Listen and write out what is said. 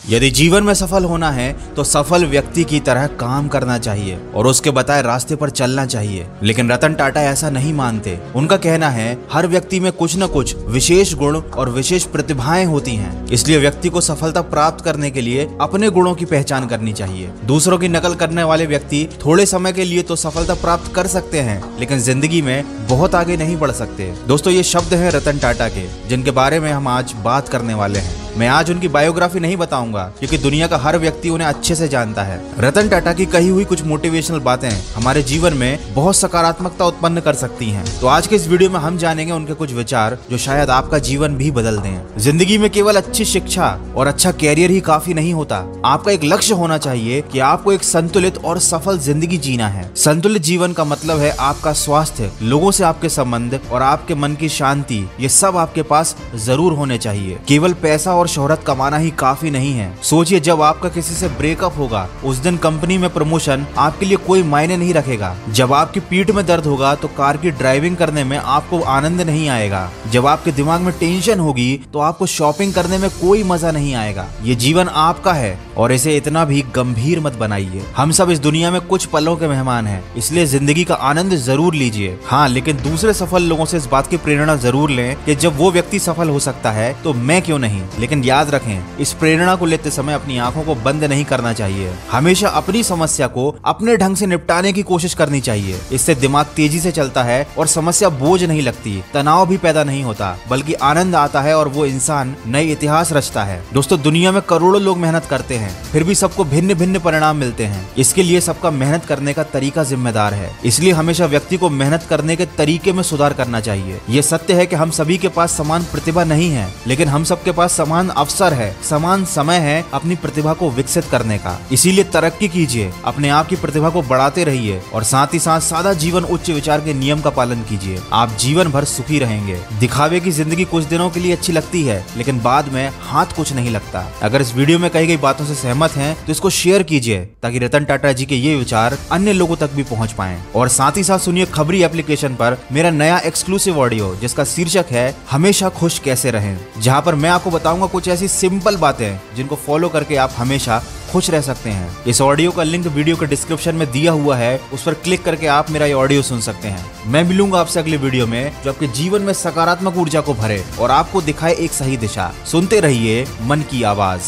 यदि जीवन में सफल होना है तो सफल व्यक्ति की तरह काम करना चाहिए और उसके बताए रास्ते पर चलना चाहिए। लेकिन रतन टाटा ऐसा नहीं मानते। उनका कहना है हर व्यक्ति में कुछ न कुछ विशेष गुण और विशेष प्रतिभाएं होती हैं, इसलिए व्यक्ति को सफलता प्राप्त करने के लिए अपने गुणों की पहचान करनी चाहिए। दूसरों की नकल करने वाले व्यक्ति थोड़े समय के लिए तो सफलता प्राप्त कर सकते हैं, लेकिन जिंदगी में बहुत आगे नहीं बढ़ सकते। दोस्तों, ये शब्द हैं रतन टाटा के, जिनके बारे में हम आज बात करने वाले हैं। मैं आज उनकी बायोग्राफी नहीं बताऊंगा क्योंकि दुनिया का हर व्यक्ति उन्हें अच्छे से जानता है। रतन टाटा की कही हुई कुछ मोटिवेशनल बातें हमारे जीवन में बहुत सकारात्मकता उत्पन्न कर सकती हैं। तो आज के इस वीडियो में हम जानेंगे उनके कुछ विचार जो शायद आपका जीवन भी बदल दें। जिंदगी में केवल अच्छी शिक्षा और अच्छा कैरियर ही काफी नहीं होता। आपका एक लक्ष्य होना चाहिए कि आपको एक संतुलित और सफल जिंदगी जीना है। संतुलित जीवन का मतलब है आपका स्वास्थ्य, लोगों से आपके संबंध और आपके मन की शांति, ये सब आपके पास जरूर होने चाहिए। केवल पैसा और शोहरत कमाना ही काफी नहीं है। सोचिए, जब आपका किसी से ब्रेकअप होगा उस दिन कंपनी में प्रमोशन आपके लिए कोई मायने नहीं रखेगा। जब आपकी पीठ में दर्द होगा तो कार की ड्राइविंग करने में आपको आनंद नहीं आएगा। जब आपके दिमाग में टेंशन होगी तो आपको शॉपिंग करने में कोई मजा नहीं आएगा। ये जीवन आपका है और इसे इतना भी गंभीर मत बनाइए। हम सब इस दुनिया में कुछ पलों के मेहमान हैं, इसलिए जिंदगी का आनंद जरूर लीजिए। हाँ, लेकिन दूसरे सफल लोगों से इस बात की प्रेरणा जरूर लें कि जब वो व्यक्ति सफल हो सकता है तो मैं क्यों नहीं। लेकिन याद रखें, इस प्रेरणा को लेते समय अपनी आंखों को बंद नहीं करना चाहिए। हमेशा अपनी समस्या को अपने ढंग से निपटाने की कोशिश करनी चाहिए। इससे दिमाग तेजी से चलता है और समस्या बोझ नहीं लगती, तनाव भी पैदा नहीं होता, बल्कि आनंद आता है और वो इंसान नए इतिहास रचता है। दोस्तों, दुनिया में करोड़ों लोग मेहनत करते हैं, फिर भी सबको भिन्न भिन्न परिणाम मिलते हैं। इसके लिए सबका मेहनत करने का तरीका जिम्मेदार है। इसलिए हमेशा व्यक्ति को मेहनत करने के तरीके में सुधार करना चाहिए। ये सत्य है कि हम सभी के पास समान प्रतिभा नहीं है, लेकिन हम सबके पास समान अवसर है, समान समय है अपनी प्रतिभा को विकसित करने का। इसीलिए तरक्की कीजिए, अपने आप की प्रतिभा को बढ़ाते रहिए और साथ ही साथ सादा जीवन उच्च विचार के नियम का पालन कीजिए। आप जीवन भर सुखी रहेंगे। दिखावे की जिंदगी कुछ दिनों के लिए अच्छी लगती है, लेकिन बाद में हाथ कुछ नहीं लगता। अगर इस वीडियो में कही गई बातों से सहमत हैं तो इसको शेयर कीजिए ताकि रतन टाटा जी के ये विचार अन्य लोगों तक भी पहुंच पाएं। और साथ ही साथ सुनिए खबरी एप्लीकेशन पर मेरा नया एक्सक्लूसिव ऑडियो, जिसका शीर्षक है हमेशा खुश कैसे रहें, जहां पर मैं आपको बताऊंगा कुछ ऐसी सिंपल बातें जिनको फॉलो करके आप हमेशा खुश रह सकते हैं। इस ऑडियो का लिंक वीडियो के डिस्क्रिप्शन में दिया हुआ है, उस पर क्लिक करके आप मेरा ये ऑडियो सुन सकते हैं। मैं मिलूंगा आपसे अगले वीडियो में जो आपके जीवन में सकारात्मक ऊर्जा को भरे और आपको दिखाए एक सही दिशा। सुनते रहिए मन की आवाज।